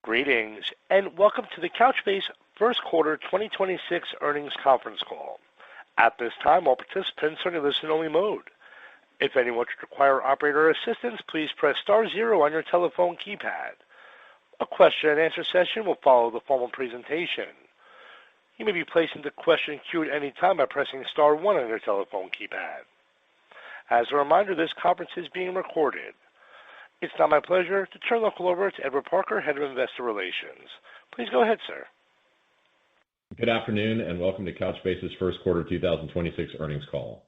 Greetings, and welcome to the Couchbase First Quarter 2026 Earnings Conference Call. At this time, all participants are in listen-only mode. If anyone should require operator assistance, please press star zero on your telephone keypad. A question-and-answer session will follow the formal presentation. You may be placed into question queue at any time by pressing star one on your telephone keypad. As a reminder, this conference is being recorded. It's now my pleasure to turn the call over to Edward Parker, Head of Investor Relations. Please go ahead, sir. Good afternoon, and welcome to Couchbase's First Quarter 2026 Earnings Call.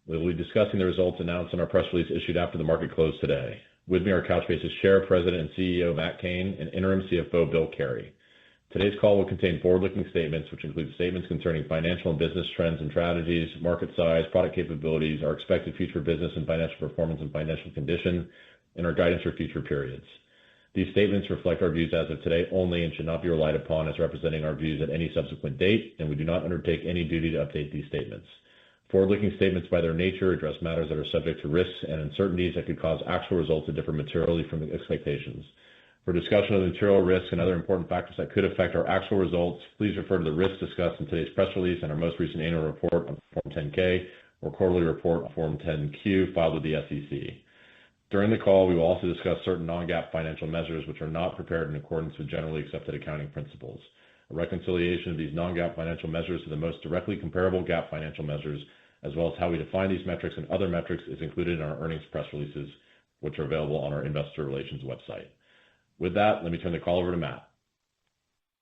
We will be discussing the results announced in our press release issued after the market closed today. With me are Couchbase's Chair, President, and CEO, Matt Cain, and Interim CFO, Bill Carey. Today's call will contain forward-looking statements, which include statements concerning financial and business trends and strategies, market size, product capabilities, our expected future business and financial performance and financial condition, and our guidance for future periods. These statements reflect our views as of today only and should not be relied upon as representing our views at any subsequent date, and we do not undertake any duty to update these statements. Forward-looking statements by their nature address matters that are subject to risks and uncertainties that could cause actual results to differ materially from expectations. For discussion of the material risks and other important factors that could affect our actual results, please refer to the risks discussed in today's press release and our most recent annual report on Form 10-K or quarterly report on Form 10-Q filed with the SEC. During the call, we will also discuss certain non-GAAP financial measures which are not prepared in accordance with generally accepted accounting principles. A reconciliation of these non-GAAP financial measures to the most directly comparable GAAP financial measures, as well as how we define these metrics and other metrics, is included in our earnings press releases, which are available on our investor relations website. With that, let me turn the call over to Matt.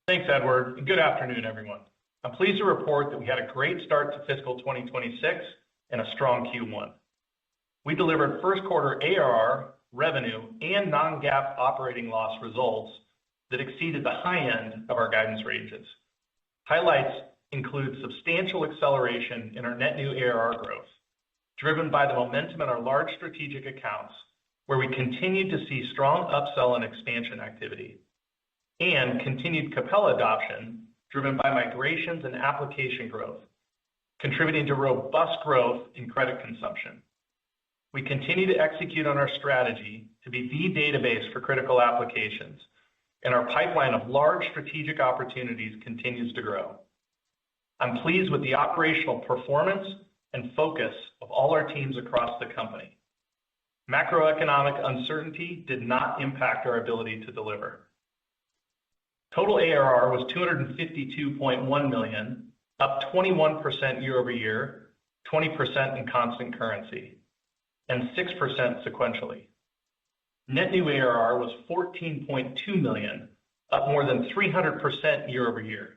Thanks, Edward, and good afternoon, everyone. I'm pleased to report that we had a great start to fiscal 2026 and a strong Q1. We delivered first quarter ARR, revenue, and non-GAAP operating loss results that exceeded the high end of our guidance ranges. Highlights include substantial acceleration in our net new ARR growth, driven by the momentum in our large strategic accounts, where we continued to see strong upsell and expansion activity, and continued Capella adoption, driven by migrations and application growth, contributing to robust growth in credit consumption. We continue to execute on our strategy to be the database for critical applications, and our pipeline of large strategic opportunities continues to grow. I'm pleased with the operational performance and focus of all our teams across the company. Macroeconomic uncertainty did not impact our ability to deliver. Total ARR was $252.1 million, up 21% year-over-year, 20% in constant currency, and 6% sequentially. Net new ARR was $14.2 million, up more than 300% year-over-year.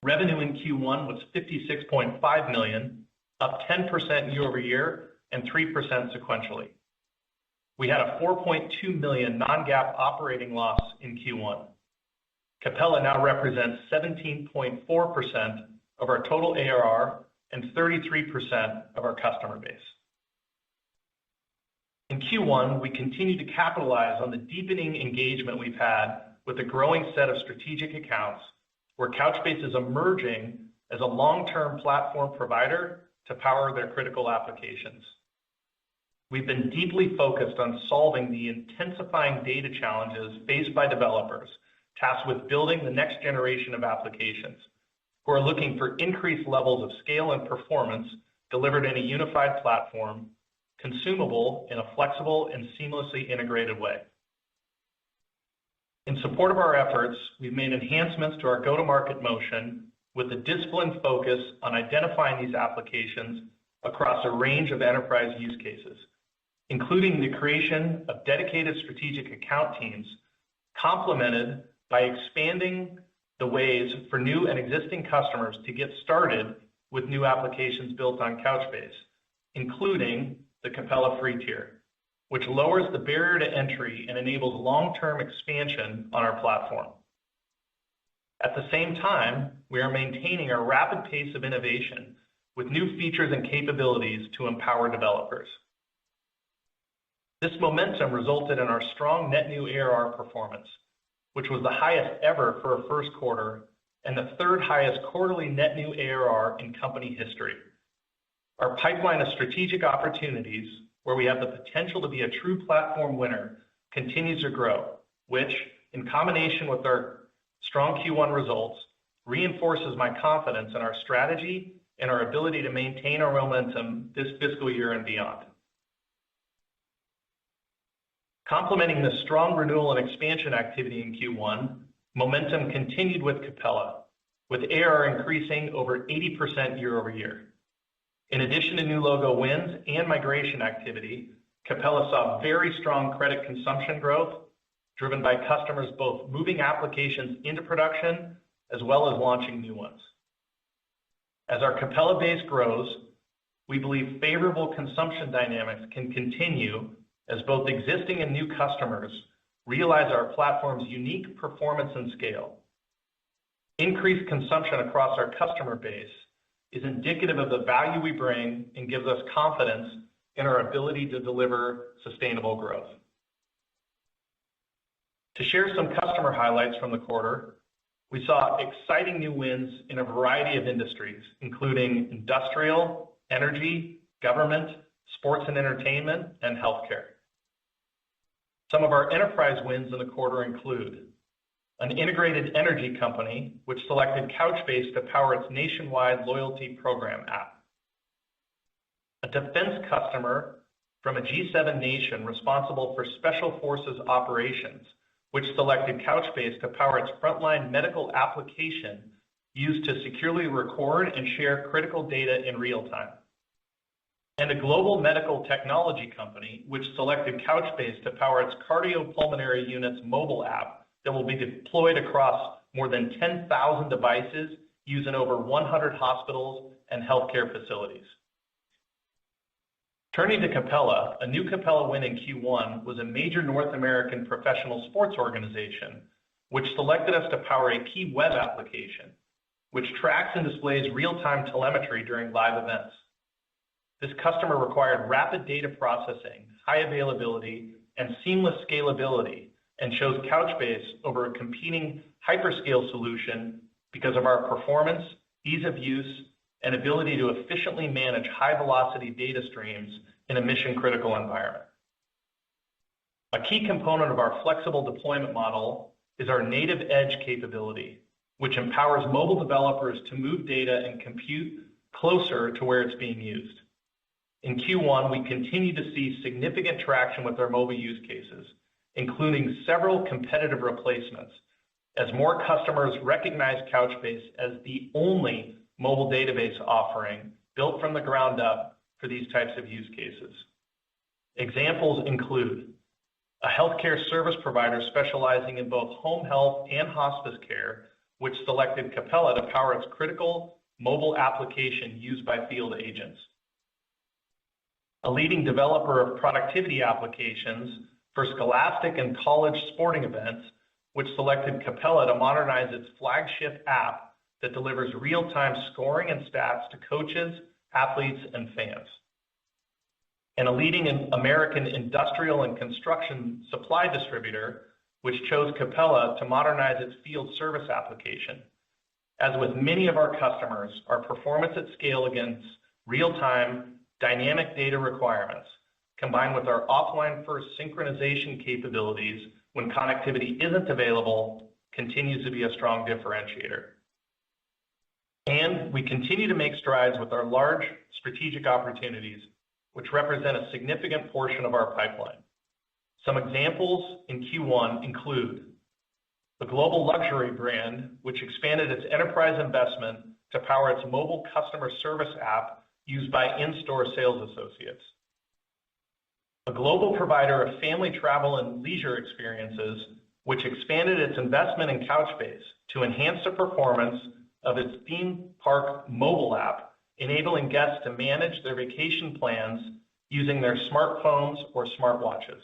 Revenue in Q1 was $56.5 million, up 10% year-over-year and 3% sequentially. We had a $4.2 million non-GAAP operating loss in Q1. Capella now represents 17.4% of our total ARR and 33% of our customer base. In Q1, we continued to capitalize on the deepening engagement we've had with a growing set of strategic accounts, where Couchbase is emerging as a long-term platform provider to power their critical applications. We've been deeply focused on solving the intensifying data challenges faced by developers tasked with building the next generation of applications, who are looking for increased levels of scale and performance delivered in a unified platform, consumable in a flexible and seamlessly integrated way. In support of our efforts, we've made enhancements to our go-to-market motion with a disciplined focus on identifying these applications across a range of enterprise use cases, including the creation of dedicated strategic account teams, complemented by expanding the ways for new and existing customers to get started with new applications built on Couchbase, including the Capella free tier, which lowers the barrier to entry and enables long-term expansion on our platform. At the same time, we are maintaining a rapid pace of innovation with new features and capabilities to empower developers. This momentum resulted in our strong net new ARR performance, which was the highest ever for a first quarter and the third highest quarterly net new ARR in company history. Our pipeline of strategic opportunities, where we have the potential to be a true platform winner, continues to grow, which, in combination with our strong Q1 results, reinforces my confidence in our strategy and our ability to maintain our momentum this fiscal year and beyond. Complementing the strong renewal and expansion activity in Q1, momentum continued with Capella, with ARR increasing over 80% year over year. In addition to new logo wins and migration activity, Capella saw very strong credit consumption growth, driven by customers both moving applications into production as well as launching new ones. As our Capella base grows, we believe favorable consumption dynamics can continue as both existing and new customers realize our platform's unique performance and scale. Increased consumption across our customer base is indicative of the value we bring and gives us confidence in our ability to deliver sustainable growth. To share some customer highlights from the quarter, we saw exciting new wins in a variety of industries, including industrial, energy, government, sports and entertainment, and healthcare. Some of our enterprise wins in the quarter include an integrated energy company, which selected Couchbase to power its nationwide loyalty program app. A defense customer from a G7 nation responsible for special forces operations, which selected Couchbase to power its frontline medical application used to securely record and share critical data in real time. And a global medical technology company, which selected Couchbase to power its cardiopulmonary unit's mobile app that will be deployed across more than 10,000 devices used in over 100 hospitals and healthcare facilities. Turning to Capella, a new Capella win in Q1 was a major North American professional sports organization, which selected us to power a key web application, which tracks and displays real-time telemetry during live events. This customer required rapid data processing, high availability, and seamless scalability, and chose Couchbase over a competing hyperscale solution because of our performance, ease of use, and ability to efficiently manage high-velocity data streams in a mission-critical environment. A key component of our flexible deployment model is our native edge capability, which empowers mobile developers to move data and compute closer to where it's being used. In Q1, we continue to see significant traction with our mobile use cases, including several competitive replacements, as more customers recognize Couchbase as the only mobile database offering built from the ground up for these types of use cases. Examples include a healthcare service provider specializing in both home health and hospice care, which selected Capella to power its critical mobile application used by field agents. A leading developer of productivity applications for scholastic and college sporting events, which selected Capella to modernize its flagship app that delivers real-time scoring and stats to coaches, athletes, and fans. And a leading American industrial and construction supply distributor, which chose Capella to modernize its field service application. As with many of our customers, our performance at scale against real-time dynamic data requirements, combined with our offline-first synchronization capabilities when connectivity isn't available, continues to be a strong differentiator. And we continue to make strides with our large strategic opportunities, which represent a significant portion of our pipeline. Some examples in Q1 include the global luxury brand, which expanded its enterprise investment to power its mobile customer service app used by in-store sales associates. A global provider of family travel and leisure experiences, which expanded its investment in Couchbase to enhance the performance of its theme park mobile app, enabling guests to manage their vacation plans using their smartphones or smartwatches.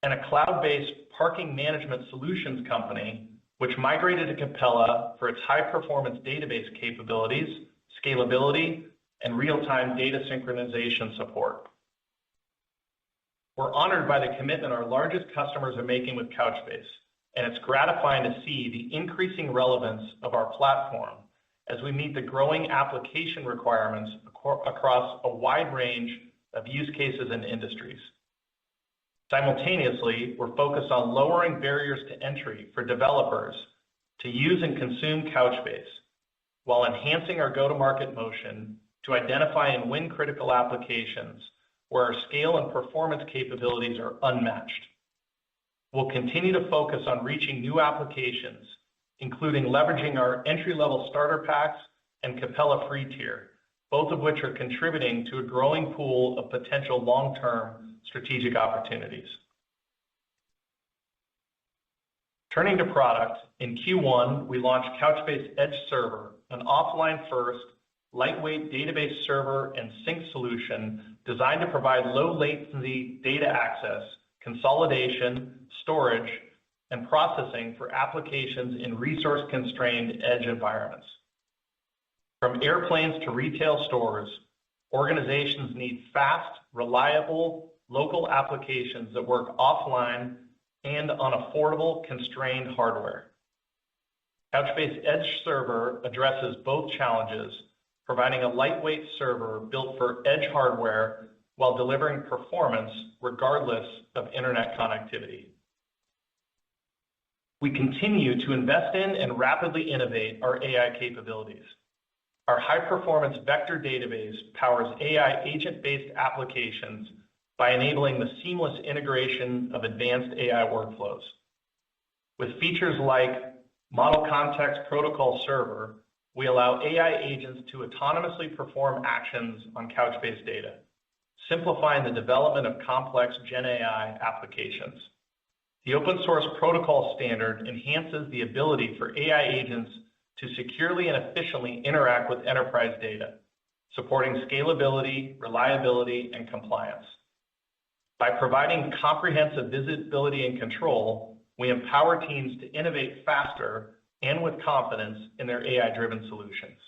And a cloud-based parking management solutions company, which migrated to Capella for its high-performance database capabilities, scalability, and real-time data synchronization support. We're honored by the commitment our largest customers are making with Couchbase, and it's gratifying to see the increasing relevance of our platform as we meet the growing application requirements across a wide range of use cases and industries. Simultaneously, we're focused on lowering barriers to entry for developers to use and consume Couchbase, while enhancing our go-to-market motion to identify and win critical applications where our scale and performance capabilities are unmatched. We'll continue to focus on reaching new applications, including leveraging our entry-level starter packs and Capella free tier, both of which are contributing to a growing pool of potential long-term strategic opportunities. Turning to product, in Q1, we launched Couchbase Edge Server, an offline-first, lightweight database server and sync solution designed to provide low-latency data access, consolidation, storage, and processing for applications in resource-constrained edge environments. From airplanes to retail stores, organizations need fast, reliable, local applications that work offline and on affordable, constrained hardware. Couchbase Edge Server addresses both challenges, providing a lightweight server built for edge hardware while delivering performance regardless of internet connectivity. We continue to invest in and rapidly innovate our AI capabilities. Our high-performance vector database powers AI agent-based applications by enabling the seamless integration of advanced AI workflows. With features like Model Context Protocol Server, we allow AI agents to autonomously perform actions on Couchbase data, simplifying the development of complex Gen AI applications. The open source protocol standard enhances the ability for AI agents to securely and efficiently interact with enterprise data, supporting scalability, reliability, and compliance. By providing comprehensive visibility and control, we empower teams to innovate faster and with confidence in their AI-driven solutions.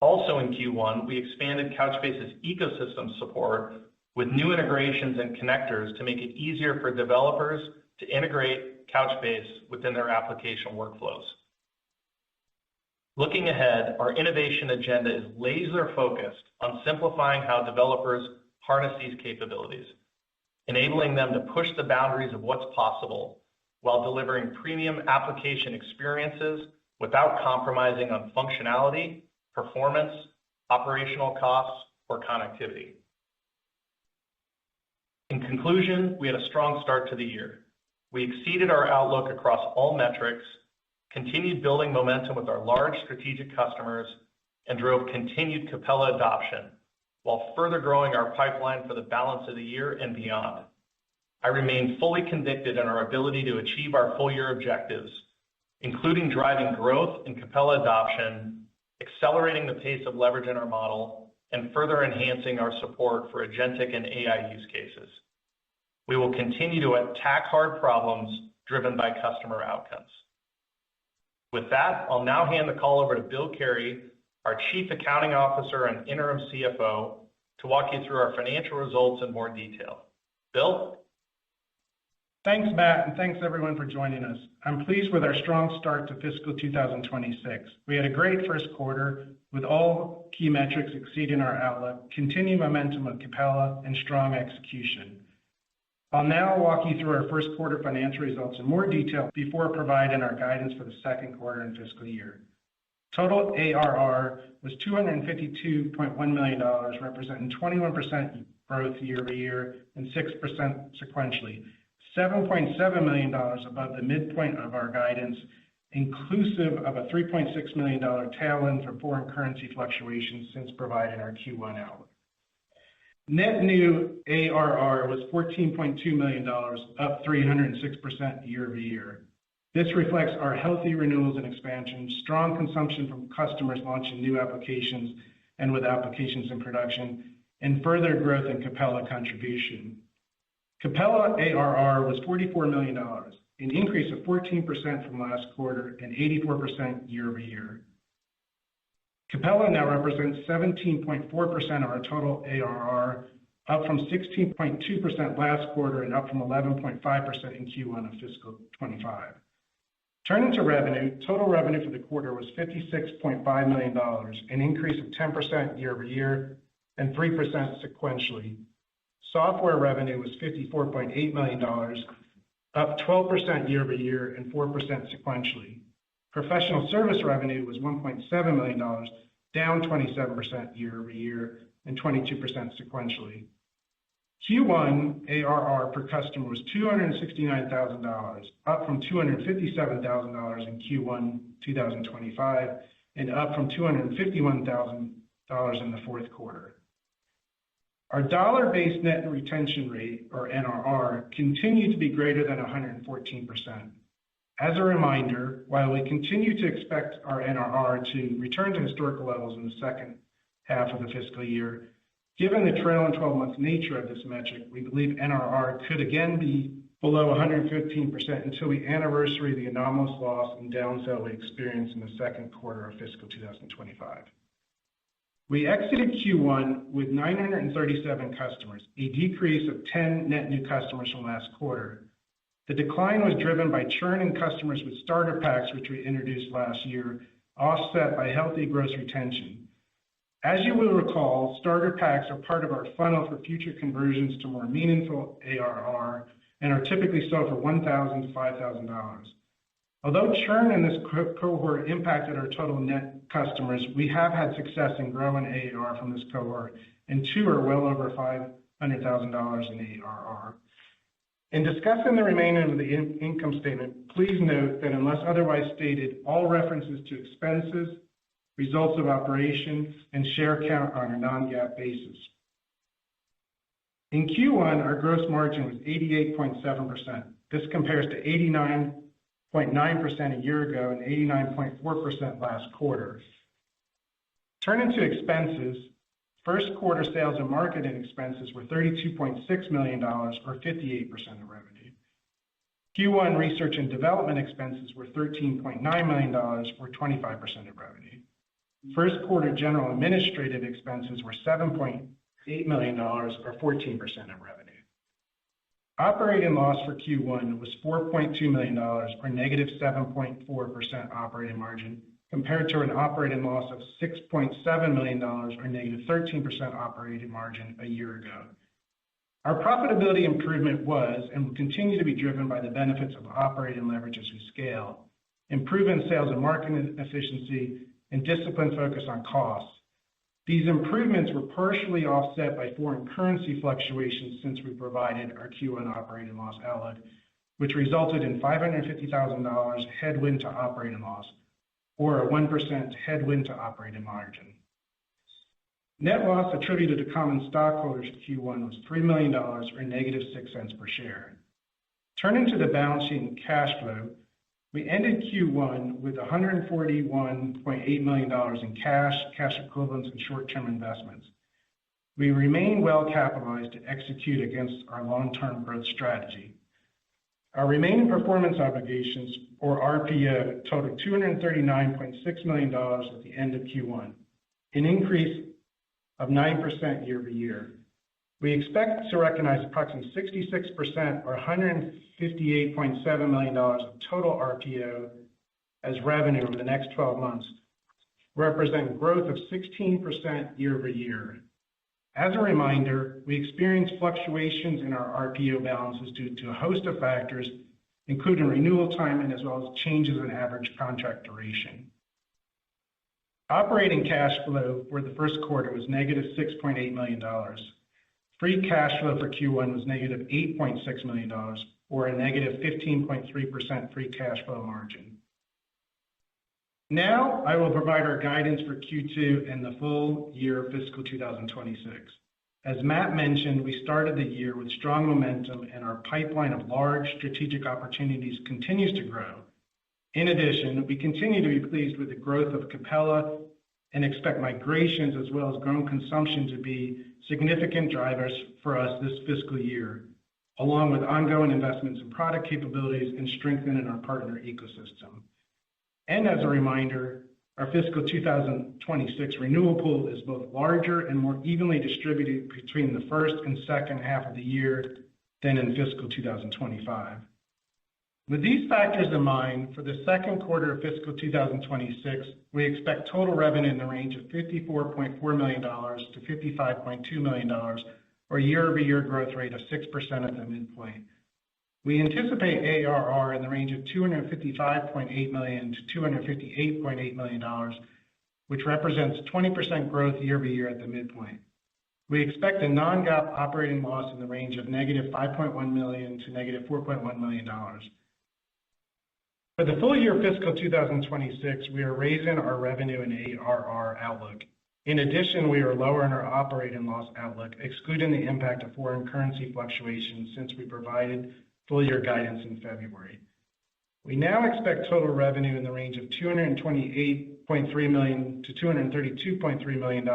Also in Q1, we expanded Couchbase's ecosystem support with new integrations and connectors to make it easier for developers to integrate Couchbase within their application workflows. Looking ahead, our innovation agenda is laser-focused on simplifying how developers harness these capabilities, enabling them to push the boundaries of what's possible while delivering premium application experiences without compromising on functionality, performance, operational costs, or connectivity. In conclusion, we had a strong start to the year. We exceeded our outlook across all metrics, continued building momentum with our large strategic customers, and drove continued Capella adoption, while further growing our pipeline for the balance of the year and beyond. I remain fully convicted in our ability to achieve our full-year objectives, including driving growth in Capella adoption, accelerating the pace of leverage in our model, and further enhancing our support for agentic and AI use cases. We will continue to attack hard problems driven by customer outcomes. With that, I'll now hand the call over to Bill Carey, our Chief Accounting Officer and Interim CFO, to walk you through our financial results in more detail. Bill? Thanks, Matt, and thanks everyone for joining us. I'm pleased with our strong start to fiscal 2026. We had a great first quarter with all key metrics exceeding our outlook, continued momentum of Capella, and strong execution. I'll now walk you through our first quarter financial results in more detail before providing our guidance for the second quarter and fiscal year. Total ARR was $252.1 million, representing 21% growth year over year and 6% sequentially. $7.7 million above the midpoint of our guidance, inclusive of a $3.6 million tailwind from foreign currency fluctuations since providing our Q1 outlook. Net new ARR was $14.2 million, up 306% year over year. This reflects our healthy renewals and expansion, strong consumption from customers launching new applications and with applications in production, and further growth in Capella contribution. Capella ARR was $44 million, an increase of 14% from last quarter and 84% year over year. Capella now represents 17.4% of our total ARR, up from 16.2% last quarter and up from 11.5% in Q1 of fiscal 25. Turning to revenue, total revenue for the quarter was $56.5 million, an increase of 10% year over year and 3% sequentially. Software revenue was $54.8 million, up 12% year-over-year and 4% sequentially. Professional service revenue was $1.7 million, down 27% year-over-year and 22% sequentially. Q1 ARR per customer was $269,000, up from $257,000 in Q1 2025 and up from $251,000 in the fourth quarter. Our dollar-based net retention rate, or NRR, continued to be greater than 114%. As a reminder, while we continue to expect our NRR to return to historical levels in the second half of the fiscal year, given the trailing 12-month nature of this metric, we believe NRR could again be below 115% until we anniversary the anomalous loss and downsell we experienced in the second quarter of fiscal 2025. We exited Q1 with 937 customers, a decrease of 10 net new customers from last quarter. The decline was driven by churn in customers with starter packs, which we introduced last year, offset by healthy gross retention. As you will recall, starter packs are part of our funnel for future conversions to more meaningful ARR and are typically sold for $1,000 to $5,000. Although churn in this cohort impacted our total net customers, we have had success in growing ARR from this cohort, and 2 are well over $500,000 in ARR. In discussing the remainder of the income statement, please note that unless otherwise stated, all references to expenses, results of operations, and share count are on a non-GAAP basis. In Q1, our gross margin was 88.7%. This compares to 89.9% a year ago and 89.4% last quarter. Turning to expenses, first quarter sales and marketing expenses were $32.6 million, or 58% of revenue. Q1 research and development expenses were $13.9 million, or 25% of revenue. First quarter general administrative expenses were $7.8 million, or 14% of revenue. Operating loss for Q1 was $4.2 million, or negative 7.4% operating margin, compared to an operating loss of $6.7 million, or negative 13% operating margin a year ago. Our profitability improvement was and will continue to be driven by the benefits of operating leverage as we scale, improving sales and marketing efficiency, and disciplined focus on costs. These improvements were partially offset by foreign currency fluctuations since we provided our Q1 operating loss outlook, which resulted in $550,000 headwind to operating loss, or a 1% headwind to operating margin. Net loss attributed to common stockholders in Q1 was $3 million, or negative 6 cents per share. Turning to the balance sheet and cash flow, we ended Q1 with $141.8 million in cash equivalents, and short-term investments. We remain well capitalized to execute against our long-term growth strategy. Our remaining performance obligations, or RPO, totaled $239.6 million at the end of Q1, an increase of 9% year-over-year. We expect to recognize approximately 66%, or $158.7 million of total RPO as revenue over the next 12 months, representing growth of 16% year-over-year. As a reminder, we experience fluctuations in our RPO balances due to a host of factors, including renewal timing as well as changes in average contract duration. Operating cash flow for the first quarter was negative $6.8 million. Free cash flow for Q1 was negative $8.6 million, or a negative 15.3% free cash flow margin. Now, I will provide our guidance for Q2 and the full year fiscal 2026. As Matt mentioned, we started the year with strong momentum, and our pipeline of large strategic opportunities continues to grow. In addition, we continue to be pleased with the growth of Capella and expect migrations as well as growing consumption to be significant drivers for us this fiscal year, along with ongoing investments in product capabilities and strengthening our partner ecosystem. And as a reminder, our fiscal 2026 renewal pool is both larger and more evenly distributed between the first and second half of the year than in fiscal 2025. With these factors in mind, for the second quarter of fiscal 2026, we expect total revenue in the range of $54.4 million to $55.2 million, or or year-over-year growth rate of 6% at the midpoint. We anticipate ARR in the range of $255.8 million to $258.8 million, which represents 20% growth year-over-year at the midpoint. We expect a non-GAAP operating loss in the range of negative $5.1 million to negative $4.1 million. For the full year fiscal 2026, we are raising our revenue and ARR outlook. In addition, we are lowering our operating loss outlook, excluding the impact of foreign currency fluctuations since we provided full year guidance in February. We now expect total revenue in the range of $228.3 million to $232.3 million,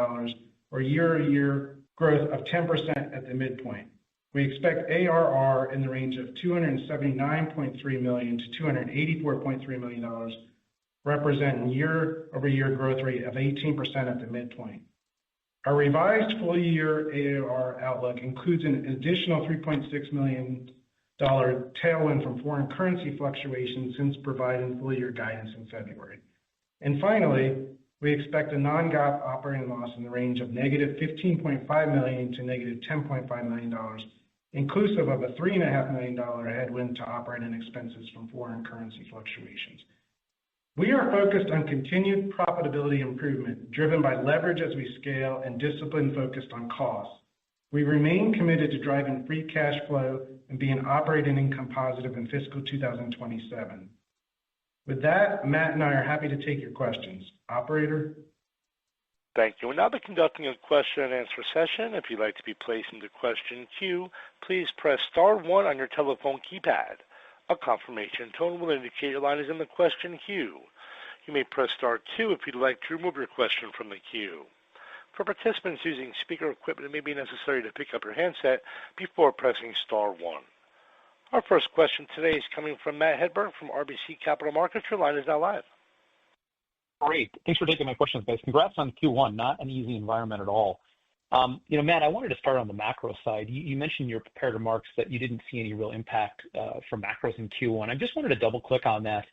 or year-over-year growth of 10% at the midpoint. We expect ARR in the range of $279.3 million to $284.3 million, representing year-over-year growth rate of 18% at the midpoint. Our revised full-year ARR outlook includes an additional $3.6 million tailwind from foreign currency fluctuations since providing full-year guidance in February. And finally, we expect a non-GAAP operating loss in the range of negative $15.5 million to negative $10.5 million, inclusive of a $3.5 million headwind to operating expenses from foreign currency fluctuations. We are focused on continued profitability improvement, driven by leverage as we scale and discipline focused on costs. We remain committed to driving free cash flow and being operating income positive in fiscal 2027. With that, Matt and I are happy to take your questions. Operator? Thank you. We'll now be conducting a question and answer session. If you'd like to be placed into question queue, please press star one on your telephone keypad. A confirmation tone will indicate your line is in the question queue. You may press star two if you'd like to remove your question from the queue. For participants using speaker equipment, it may be necessary to pick up your handset before pressing star one. Our first question today is coming from Matt Hedberg from RBC Capital Markets. Your line is now live. Great. Thanks for taking my questions, guys. Congrats on Q1. Not an easy environment at all. Matt, I wanted to start on the macro side. You mentioned in your prepared remarks that you didn't see any real impact from macros in Q1. I just wanted to double click on that,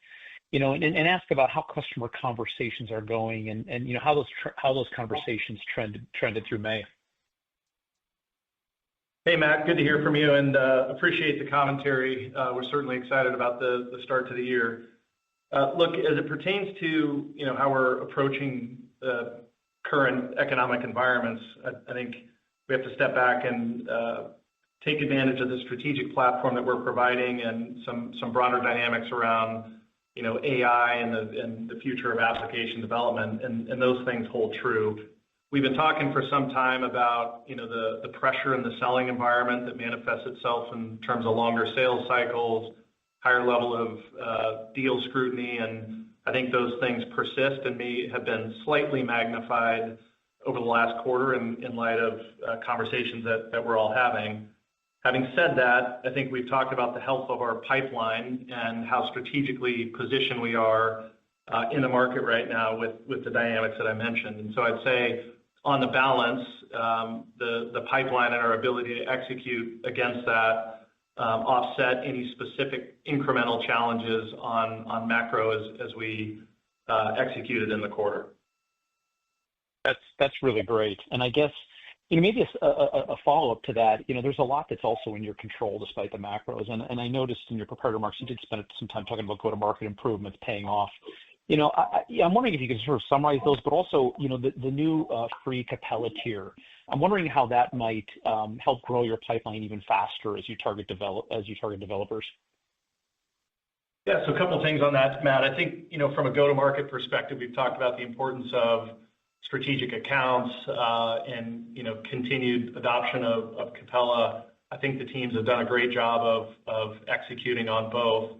and ask about how customer conversations are going and how those conversations trended through May. Hey, Matt, good to hear from you and appreciate the commentary. We're certainly excited about the start to the year. Look, as it pertains to how we're approaching current economic environments, I think we have to step back and take advantage of the strategic platform that we're providing and some broader dynamics around AI and the future of application development, and those things hold true. We've been talking for some time about the pressure in the selling environment that manifests itself in terms of longer sales cycles, higher level of deal scrutiny, and I think those things persist and may have been slightly magnified over the last quarter in light of conversations that we're all having. Having said that, I think we've talked about the health of our pipeline and how strategically positioned we are in the market right now with the dynamics that I mentioned. And so I'd say on the balance, the pipeline and our ability to execute against that offset any specific incremental challenges on macro as we executed in the quarter. That's really great. And I guess maybe a follow-up to that, there's a lot that's also in your control despite the macros. And I noticed in your prepared remarks, you did spend some time talking about go-to-market improvements paying off. I'm wondering if you could sort of summarize those, but also, the new free Capella tier. I'm wondering how that might help grow your pipeline even faster as you target developers. Yeah, so a couple of things on that, Matt. I think, from a go-to-market perspective, we've talked about the importance of strategic accounts and continued adoption of Capella. I think the teams have done a great job of executing on both.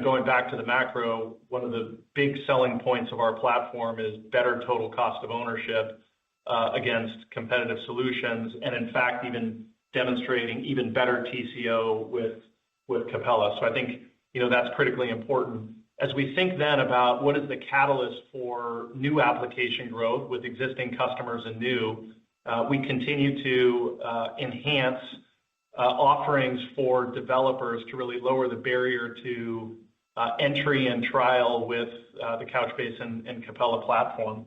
Going back to the macro, one of the big selling points of our platform is better total cost of ownership against competitive solutions, and in fact, even demonstrating even better TCO with Capella. So I think that's critically important. As we think then about what is the catalyst for new application growth with existing customers and new, we continue to enhance offerings for developers to really lower the barrier to entry and trial with the Couchbase and Capella platform.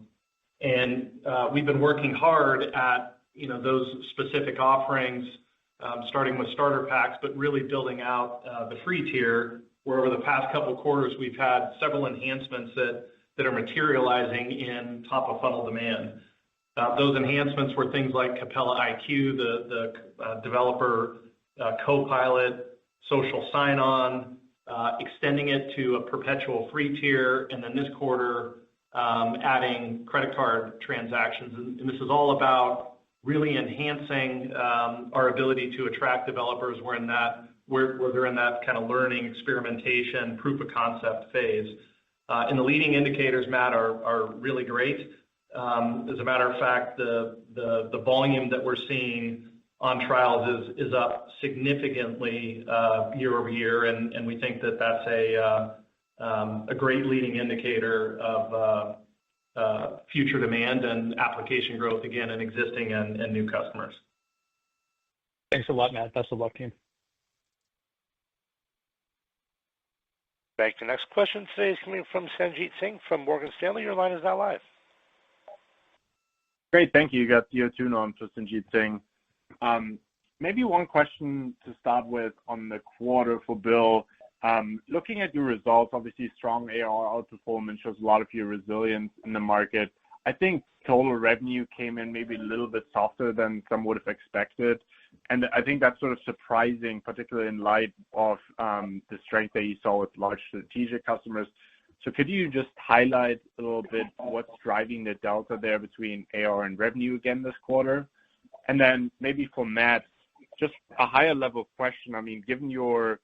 And we've been working hard at those specific offerings, starting with starter packs, but really building out the free tier, where over the past couple quarters we've had several enhancements that are materializing in top of funnel demand. Those enhancements were things like Capella IQ, the developer co-pilot, social sign-on, extending it to a perpetual free tier, and then this quarter adding credit card transactions. And this is all about really enhancing our ability to attract developers where they're in that kind of learning, experimentation, proof of concept phase. And the leading indicators, Matt, are really great. As a matter of fact, the volume that we're seeing on trials is up significantly year over year, and we think that that's a great leading indicator of future demand and application growth, again, in existing and new customers. Thanks a lot, Matt. Best of luck, team. Thank you. Next question today is coming from Sanjit Singh from Morgan Stanley. Your line is now live. Great, thank you. You got Theo Tune on for Sanjit Singh. Maybe one question to start with on the quarter for Bill. Looking at your results, obviously strong ARR outperformance shows a lot of your resilience in the market. I think total revenue came in maybe a little bit softer than some would have expected. And I think that's sort of surprising, particularly in light of the strength that you saw with large strategic customers. So could you just highlight a little bit what's driving the delta there between ARR and revenue again this quarter? And then maybe for Matt, just a higher level question. I mean, given your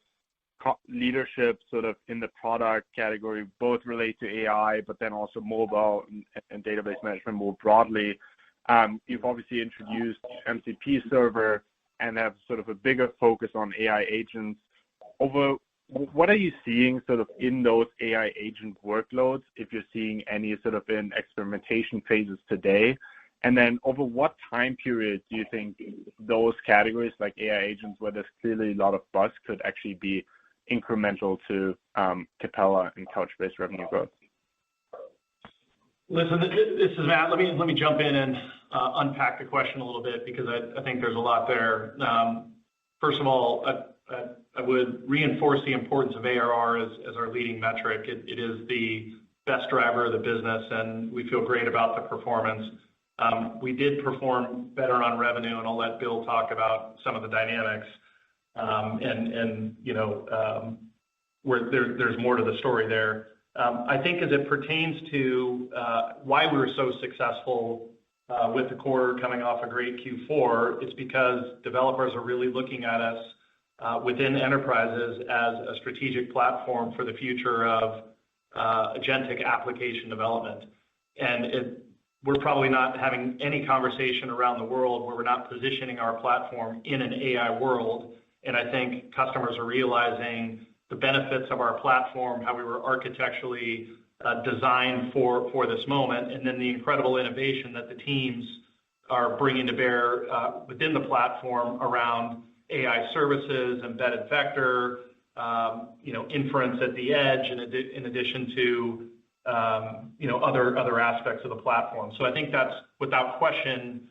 leadership sort of in the product category, both relate to AI, but then also mobile and database management more broadly, you've obviously introduced MCP server and have sort of a bigger focus on AI agents. What are you seeing sort of in those AI agent workloads, if you're seeing any sort of in experimentation phases today? And then over what time period do you think those categories like AI agents, where there's clearly a lot of buzz, could actually be incremental to Capella and Couchbase revenue growth? Listen, this is Matt. Let me jump in and unpack the question a little bit, because I think there's a lot there. First of all, I would reinforce the importance of ARR as our leading metric. It is the best driver of the business, and we feel great about the performance. We did perform better on revenue, and I'll let Bill talk about some of the dynamics. Where there's more to the story there. I think as it pertains to why we were so successful with the quarter coming off a great Q4, it's because developers are really looking at us within enterprises as a strategic platform for the future of agentic application development. And we're probably not having any conversation around the world where we're not positioning our platform in an AI world. And I think customers are realizing the benefits of our platform, how we were architecturally designed for this moment, and then the incredible innovation that the teams are bringing to bear within the platform around AI services, embedded vector, inference at the edge, in addition to other aspects of the platform. So I think that's without question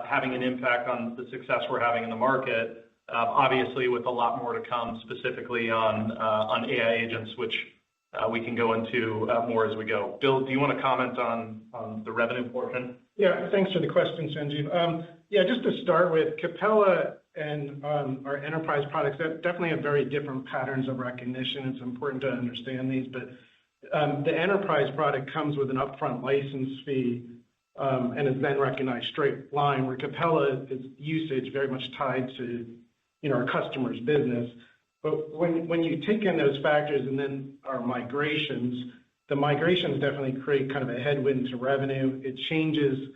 having an impact on the success we're having in the market. Obviously, with a lot more to come, specifically on AI agents, which we can go into more as we go. Bill, do you want to comment on the revenue portion? Yeah, thanks for the question, Sanjeev. Just to start with, Capella and our enterprise products that definitely have very different patterns of recognition. It's important to understand these, but the enterprise product comes with an upfront license fee and is then recognized straight line, where Capella is usage very much tied to our customer's business. But when you take in those factors and then our migrations, the migrations definitely create kind of a headwind to revenue. It changes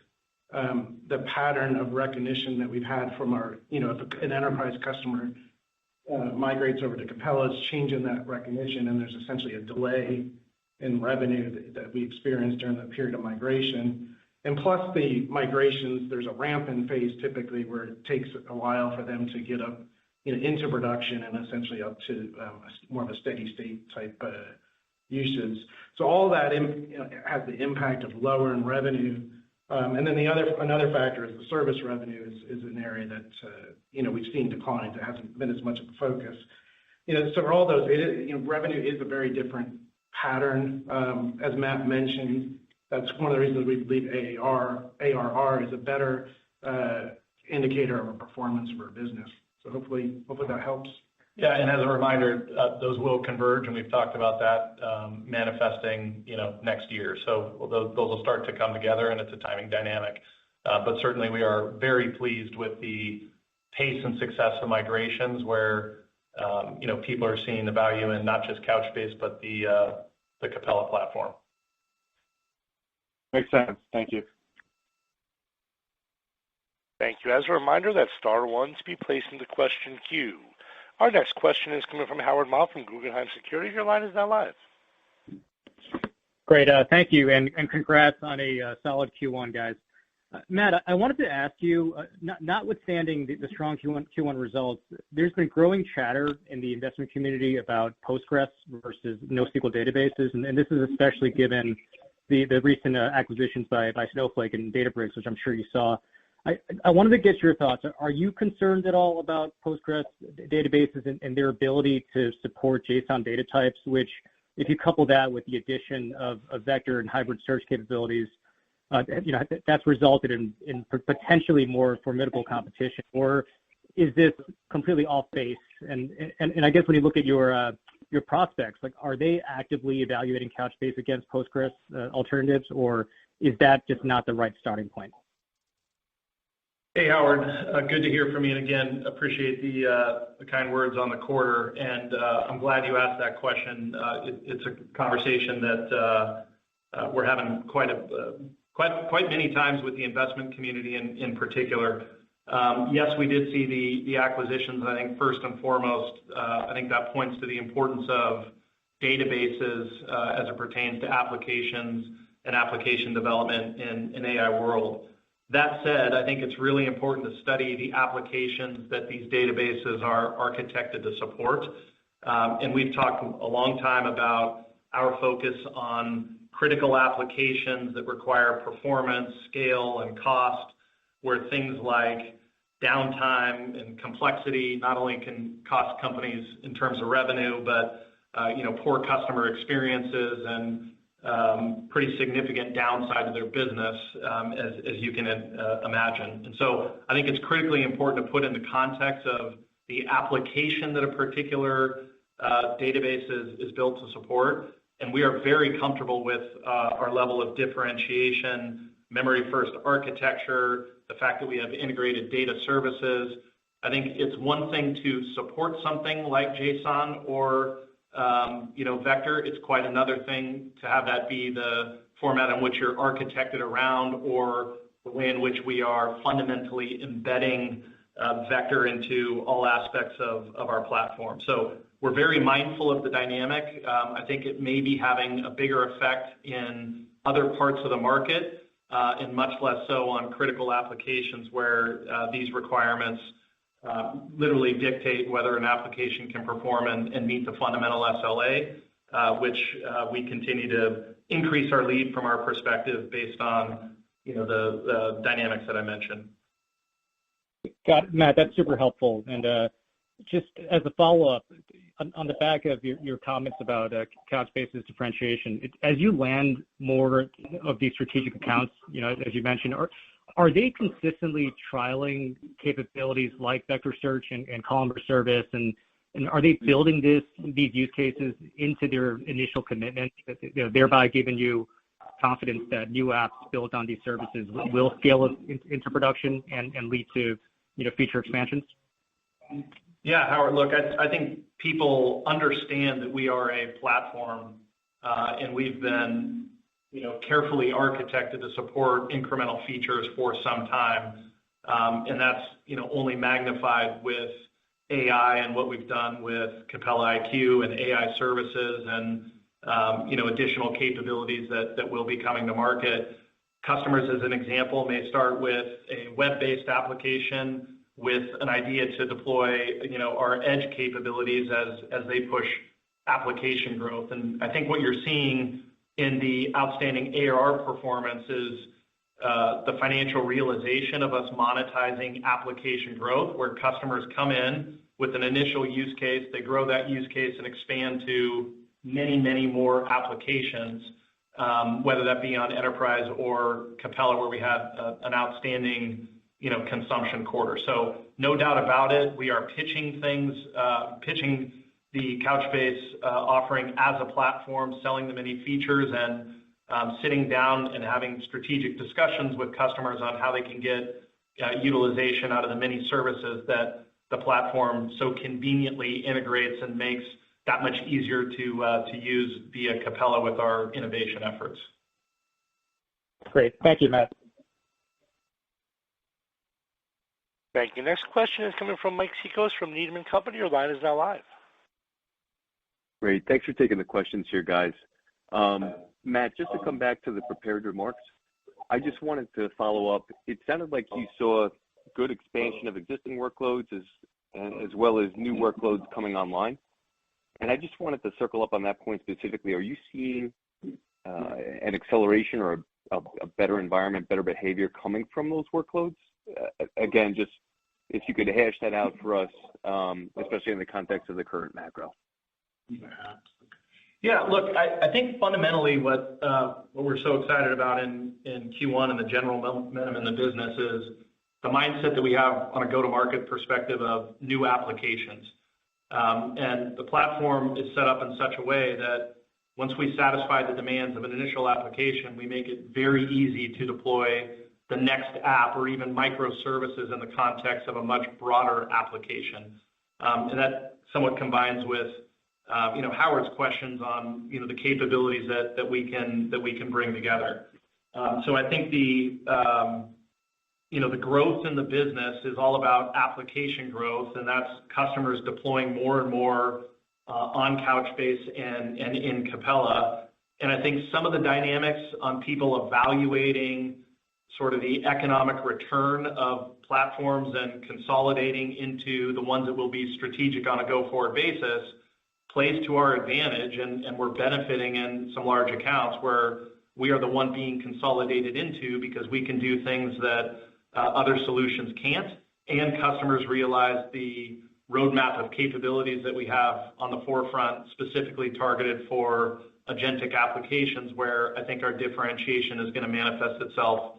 the pattern of recognition that we've had from our, if an enterprise customer migrates over to Capella, it's changing that recognition, and there's essentially a delay in revenue that we experience during the period of migration. And plus the migrations, there's a ramp-in phase typically where it takes a while for them to get up into production and essentially up to more of a steady state type usage. So all that has the impact of lowering revenue And then another factor is the service revenue is an area that we've seen declines. It hasn't been as much of a focus. So for all those, revenue is a very different pattern. As Matt mentioned, that's one of the reasons we believe ARR is a better indicator of a performance of our business. So hopefully that helps. Yeah, and as a reminder, those will converge, and we've talked about that manifesting, next year. So those will start to come together, and it's a timing dynamic. But certainly, we are very pleased with the pace and success of migrations, where people are seeing the value in not just Couchbase, but the Capella platform. Makes sense. Thank you. Thank you. As a reminder, that's star one to be placed into question queue. Our next question is coming from Howard Ma from Guggenheim Securities. Your line is now live. Great. Thank you, and congrats on a solid Q1, guys. Matt, I wanted to ask you, notwithstanding the strong Q1 results, there's been growing chatter in the investment community about Postgres versus NoSQL databases, and this is especially given the recent acquisitions by Snowflake and Databricks, which I'm sure you saw. I wanted to get your thoughts. Are you concerned at all about Postgres databases and their ability to support JSON data types, which, if you couple that with the addition of vector and hybrid search capabilities, that's resulted in potentially more formidable competition? Or is this completely off base? And I guess when you look at your prospects, like, are they actively evaluating Couchbase against Postgres alternatives, or is that just not the right starting point? Hey, Howard. Good to hear from you. And again, appreciate the kind words on the quarter. And I'm glad you asked that question. It's a conversation that we're having quite many times with the investment community in particular. Yes, we did see the acquisitions. I think first and foremost, I think that points to the importance of databases as it pertains to applications and application development in an AI world. That said, I think it's really important to study the applications that these databases are architected to support. And we've talked a long time about our focus on critical applications that require performance, scale, and cost, where things like downtime and complexity not only can cost companies in terms of revenue, but poor customer experiences and pretty significant downside to their business, as you can imagine. And so I think it's critically important to put in the context of the application that a particular database is built to support. And we are very comfortable with our level of differentiation, memory-first architecture, the fact that we have integrated data services. I think it's one thing to support something like JSON or vector. It's quite another thing to have that be the format in which you're architected around, or the way in which we are fundamentally embedding vector into all aspects of our platform. So we're very mindful of the dynamic. I think it may be having a bigger effect in other parts of the market, and much less so on critical applications where these requirements literally dictate whether an application can perform and meet the fundamental SLA, which we continue to increase our lead from our perspective based on the dynamics that I mentioned. Got it, Matt. That's super helpful. And just as a follow-up, on the back of your comments about Couchbase's differentiation, as you land more of these strategic accounts, as you mentioned, are they consistently trialing capabilities like vector search and column service, and are they building these use cases into their initial commitment, thereby giving you confidence that new apps built on these services will scale into production and lead to feature expansions? Yeah, Howard, look, I think people understand that we are a platform, and we've been carefully architected to support incremental features for some time. And that's, only magnified with AI and what we've done with Capella IQ and AI services and, additional capabilities that will be coming to market. Customers, as an example, may start with a web-based application with an idea to deploy, our edge capabilities as they push application growth. And I think what you're seeing in the outstanding ARR performance is the financial realization of us monetizing application growth, where customers come in with an initial use case, they grow that use case and expand to many, many more applications, whether that be on enterprise or Capella, where we had an outstanding, consumption quarter. So no doubt about it, we are pitching the Couchbase offering as a platform, selling the many features, and sitting down and having strategic discussions with customers on how they can get utilization out of the many services that the platform so conveniently integrates and makes that much easier to use via Capella with our innovation efforts. Great. Thank you, Matt. Thank you. Next question is coming from Mike Cikos from Needham & Company. Your line is now live. Great. Thanks for taking the questions here, guys. Matt, just to come back to the prepared remarks, I just wanted to follow up. It sounded like you saw good expansion of existing workloads as well as new workloads coming online. And I just wanted to circle up on that point specifically. Are you seeing an acceleration or a better environment, better behavior coming from those workloads? Again, just if you could hash that out for us, especially in the context of the current macro. Yeah, look, I think fundamentally what we're so excited about in Q1 and the general momentum in the business is the mindset that we have on a go-to-market perspective of new applications. And the platform is set up in such a way that once we satisfy the demands of an initial application, we make it very easy to deploy the next app or even microservices in the context of a much broader application. And that somewhat combines with Howard's questions on the capabilities that we can bring together. So I think the growth in the business is all about application growth, and that's customers deploying more and more on Couchbase and in Capella. And I think some of the dynamics on people evaluating sort of the economic return of platforms and consolidating into the ones that will be strategic on a go-forward basis plays to our advantage, and we're benefiting in some large accounts where we are the one being consolidated into because we can do things that other solutions can't, and customers realize the roadmap of capabilities that we have on the forefront, specifically targeted for agentic applications, where I think our differentiation is going to manifest itself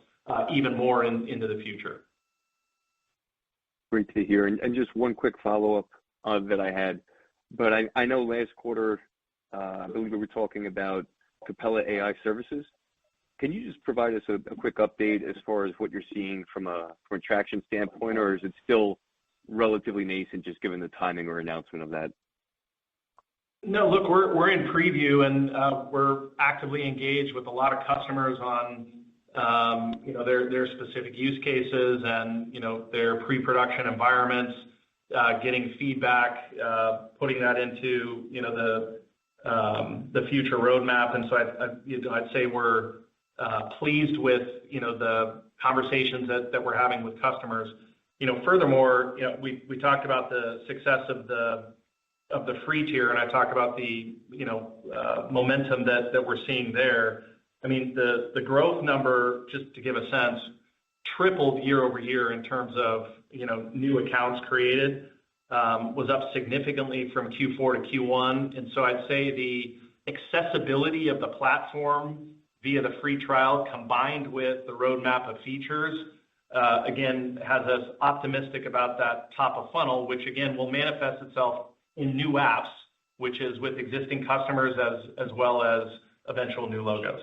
even more into the future. Great to hear. And just one quick follow-up that I had. But I know last quarter, I believe we were talking about Capella AI services. Can you just provide us a quick update as far as what you're seeing from a traction standpoint, or is it still relatively nascent just given the timing or announcement of that? No, look, we're in preview, and we're actively engaged with a lot of customers on their specific use cases and their pre-production environments, getting feedback, putting that into the future roadmap. And so I'd say we're pleased with the conversations that we're having with customers. Furthermore, we talked about the success of the free tier, and I talked about the momentum that we're seeing there. I mean, the growth number, just to give a sense, tripled year over year in terms of new accounts created, was up significantly from Q4 to Q1. And so I'd say the accessibility of the platform via the free trial combined with the roadmap of features, again, has us optimistic about that top of funnel, which again will manifest itself in new apps, which is with existing customers as well as eventual new logos.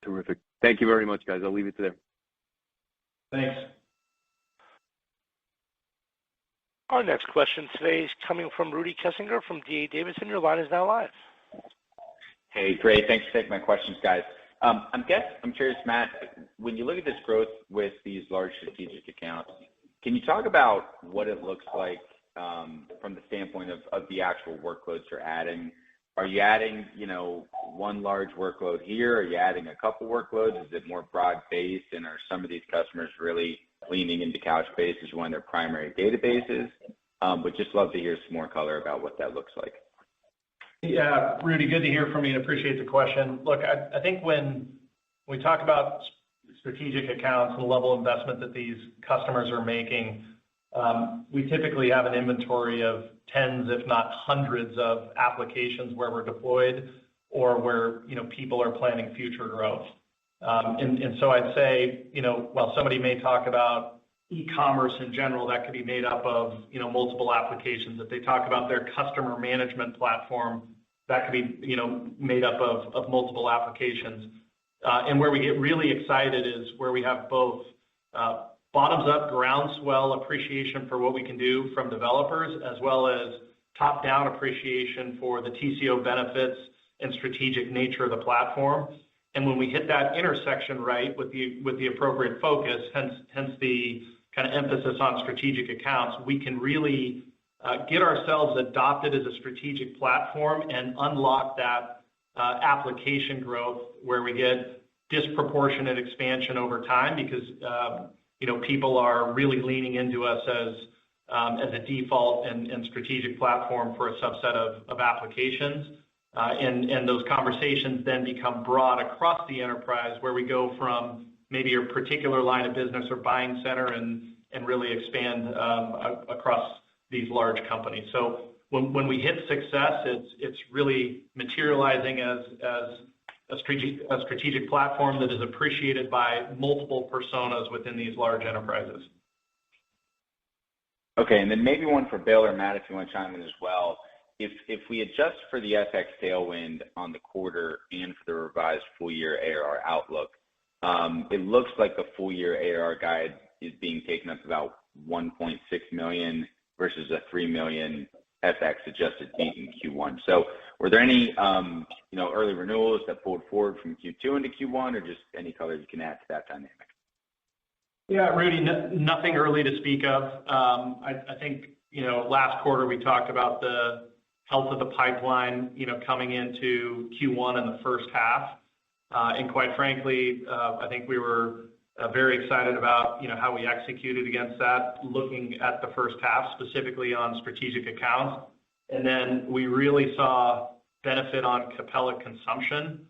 Terrific. Thank you very much, guys. I'll leave it there. Thanks. Our next question today is coming from Rudy Kessinger from D.A. Davidson. Your line is now live. Hey, great. Thanks for taking my questions, guys. I'm curious, Matt, when you look at this growth with these large strategic accounts, can you talk about what it looks like from the standpoint of the actual workloads you're adding? Are you adding, one large workload here? Are you adding a couple workloads? Is it more broad-based? And are some of these customers really leaning into Couchbase as one of their primary databases? Would just love to hear some more color about what that looks like. Yeah, Rudy, good to hear from you and appreciate the question. Look, I think when when we talk about strategic accounts and the level of investment that these customers are making, we typically have an inventory of tens, if not hundreds, of applications where we're deployed or where people are planning future growth. And so I'd say, while somebody may talk about e-commerce in general, that could be made up of multiple applications. If they talk about their customer management platform, that could be made up of multiple applications. And where we get really excited is where we have both bottoms-up groundswell appreciation for what we can do from developers, as well as top-down appreciation for the TCO benefits and strategic nature of the platform. And when we hit that intersection right with the appropriate focus, hence the kind of emphasis on strategic accounts, we can really get ourselves adopted as a strategic platform and unlock that application growth where we get disproportionate expansion over time because people are really leaning into us as a default and strategic platform for a subset of applications. And those conversations then become broad across the enterprise where we go from maybe your particular line of business or buying center and really expand across these large companies. So when we hit success, it's really materializing as a strategic platform that is appreciated by multiple personas within these large enterprises. Okay, and then maybe one for Bill or Matt if you want to chime in as well. If we adjust for the FX tailwind on the quarter and for the revised full-year ARR outlook, it looks like the full-year ARR guide is being taken up about $1.6 million versus a $3 million FX adjusted beat in Q1. So were there any early renewals that pulled forward from Q2 into Q1, or just any color you can add to that dynamic? Yeah, Rudy, nothing early to speak of. I think last quarter we talked about the health of the pipeline coming into Q1 in the first half, and quite frankly, I think we were very excited about how we executed against that, looking at the first half specifically on strategic accounts, and then we really saw benefit on Capella consumption,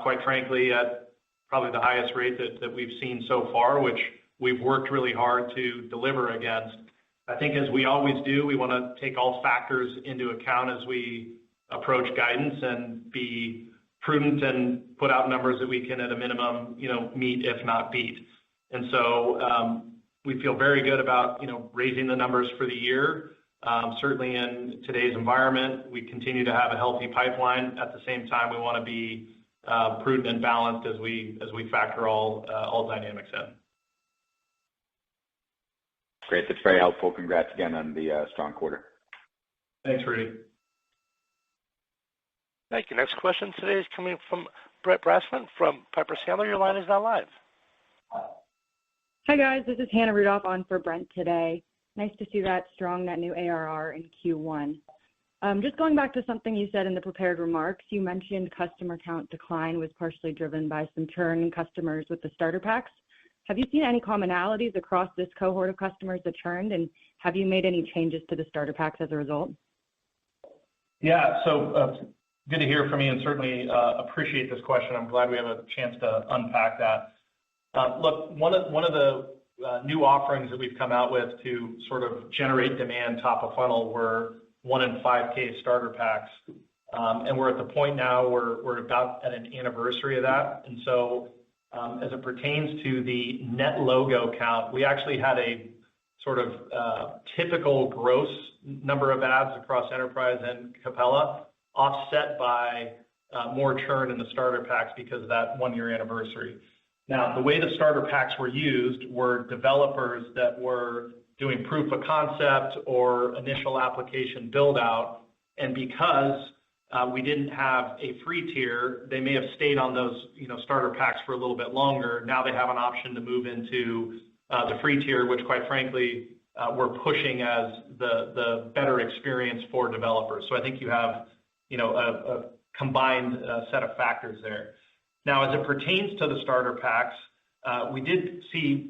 quite frankly at probably the highest rate that we've seen so far, which we've worked really hard to deliver against. I think as we always do, we want to take all factors into account as we approach guidance and be prudent and put out numbers that we can at a minimum, meet if not beat. And so we feel very good about, raising the numbers for the year. Certainly in today's environment, we continue to have a healthy pipeline. At the same time, we want to be prudent and balanced as we factor all dynamics in. Great, that's very helpful. Congrats again on the strong quarter. Thanks, Rudy. Thank you. Next question today is coming from Brett Bracelin from Piper Sandler. Your line is now live. Hi, guys. This is Hannah Rudolph on for Brent today. Nice to see that strong net new ARR in Q1. Just going back to something you said in the prepared remarks, you mentioned customer count decline was partially driven by some churn in customers with the starter packs. Have you seen any commonalities across this cohort of customers that churned, and have you made any changes to the starter packs as a result? Yeah, so good to hear from you, and certainly appreciate this question. I'm glad we have a chance to unpack that. Look, one of the new offerings that we've come out with to sort of generate demand top of funnel were 1 in 5K starter packs, and we're at the point now where we're about at an anniversary of that, and so as it pertains to the net logo count, we actually had a sort of typical gross number of adds across enterprise and Capella, offset by more churn in the starter packs because of that 1-year anniversary. Now, the way the starter packs were used were developers that were doing proof of concept or initial application build out, and because we didn't have a free tier, they may have stayed on those starter packs for a little bit longer. Now they have an option to move into the free tier, which quite frankly we're pushing as the better experience for developers. So I think you have a combined set of factors there. Now, as it pertains to the starter packs, we did see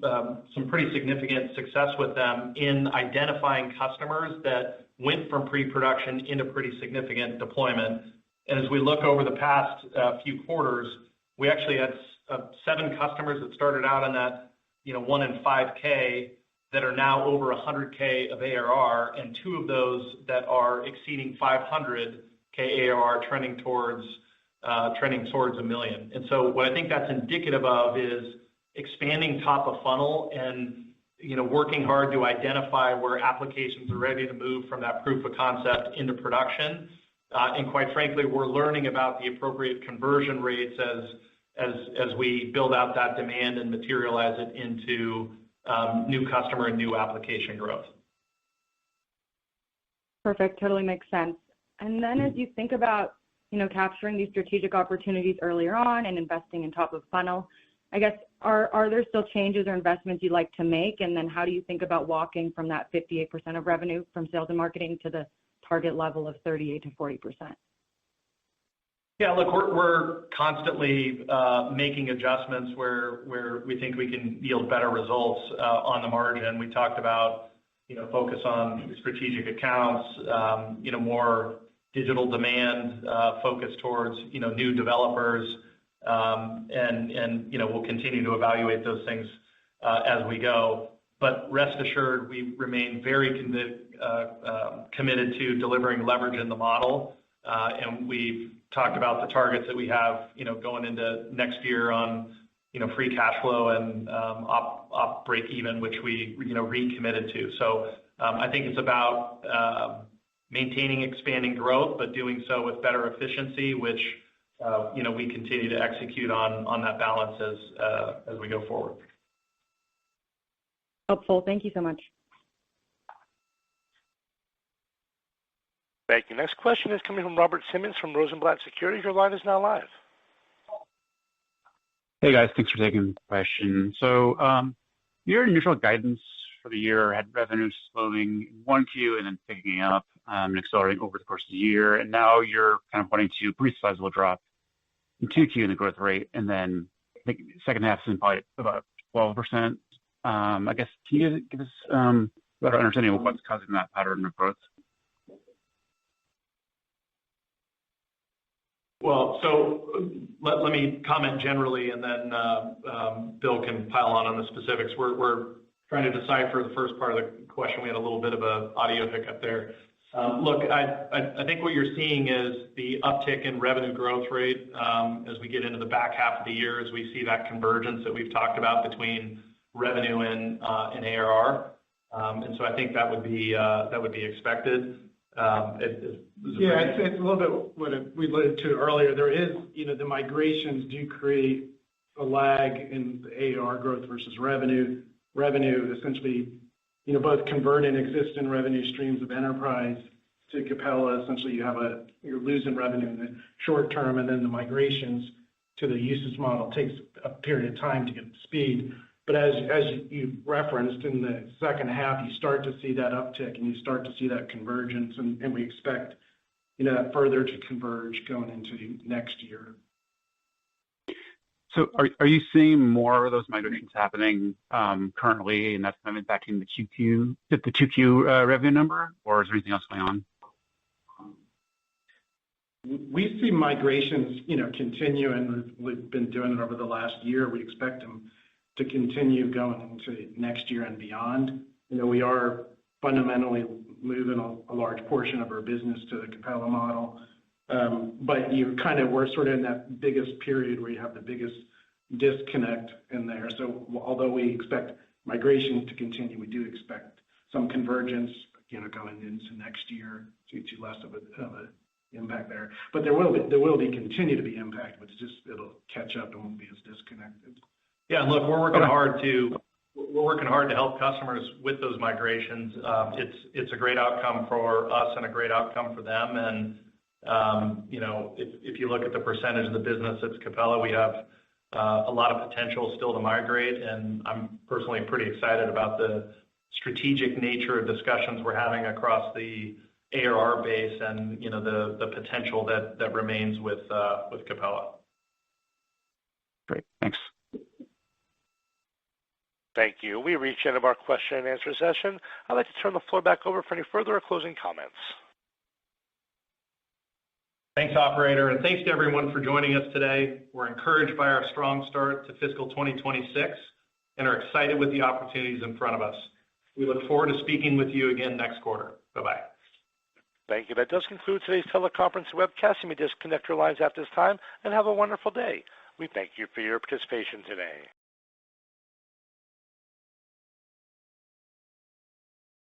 some pretty significant success with them in identifying customers that went from pre-production into pretty significant deployment. And as we look over the past few quarters, We actually had 7 customers that started out in that, 1 in 5K that are now over 100K of ARR, and 2 of those that are exceeding 500K ARR, trending towards $1 million. And so what I think that's indicative of is expanding top of funnel and working hard to identify where applications are ready to move from that proof of concept into production. And quite frankly, we're learning about the appropriate conversion rates as we build out that demand and materialize it into new customer and new application growth. Perfect. Totally makes sense. And then as you think about, capturing these strategic opportunities earlier on and investing in top of funnel, I guess, are there still changes or investments you'd like to make? And then how do you think about walking from that 58% of revenue from sales and marketing to the target level of 38 to 40%? Yeah, look, we're constantly making adjustments where we think we can yield better results on the margin. We talked about, focus on strategic accounts, more digital demand, focus towards, new developers, and we'll continue to evaluate those things as we go. But rest assured, we remain very committed to delivering leverage in the model, and we've talked about the targets that we have, going into next year on, free cash flow and op break even, which we, recommitted to. So I think it's about maintaining expanding growth, but doing so with better efficiency, which we continue to execute on that balance as we go forward. Helpful. Thank you so much. Thank you. Next question is coming from Robert Simmons from Rosenblatt Securities. Your line is now live. Hey guys, thanks for taking the question. So your initial guidance for the year had revenue slowing in 1Q and then picking up and accelerating over the course of the year. And now you're kind of pointing to a pretty sizable drop in 2Q in the growth rate. And then I think second half is probably about 12%. I guess, can you give us a better understanding of what's causing that pattern of growth? Well, so let me comment generally, and then Bill can pile on the specifics. We're trying to decipher the first part of the question. We had a little bit of an audio hiccup there. Look, I think what you're seeing is the uptick in revenue growth rate as we get into the back half of the year, as we see that convergence that we've talked about between revenue and ARR. And so I think that would be expected. It's a little bit what we alluded to earlier. There is, the migrations do create a lag in the ARR growth versus revenue. Revenue essentially, both converting existing revenue streams of enterprise to Capella. Essentially, you're losing revenue in the short term, and then the migrations to the usage model takes a period of time to get up to speed. But as you referenced, in the second half, you start to see that uptick and you start to see that convergence, and we expect, that further to converge going into next year. So are you seeing more of those migrations happening currently, and that's kind of impacting the 2Q revenue number, or is there anything else going on? We see migrations, continue, and we've been doing it over the last year. We expect them to continue going into next year and beyond. We are fundamentally moving a large portion of our business to the Capella model. But we're sort of in that biggest period where you have the biggest disconnect in there. So although we expect migrations to continue, we do expect some convergence, going into next year to less of an impact there. But there will continue to be impact, but it'll catch up and won't be as disconnected. Yeah, look, we're working hard to help customers with those migrations. It's a great outcome for us and a great outcome for them. And if you look at the percentage of the business that's Capella, we have a lot of potential still to migrate, and I'm personally pretty excited about the strategic nature of discussions we're having across the ARR base and the potential that remains with Capella. Great, thanks. Thank you. We reached the end of our question and answer session. I'd like to turn the floor back over for any further or closing comments. Thanks, operator, and thanks to everyone for joining us today. We're encouraged by our strong start to fiscal 2026 and are excited with the opportunities in front of us. We look forward to speaking with you again next quarter. Bye-bye. Thank you. That does conclude today's teleconference webcast. You may disconnect your lines at this time and have a wonderful day. We thank you for your participation today.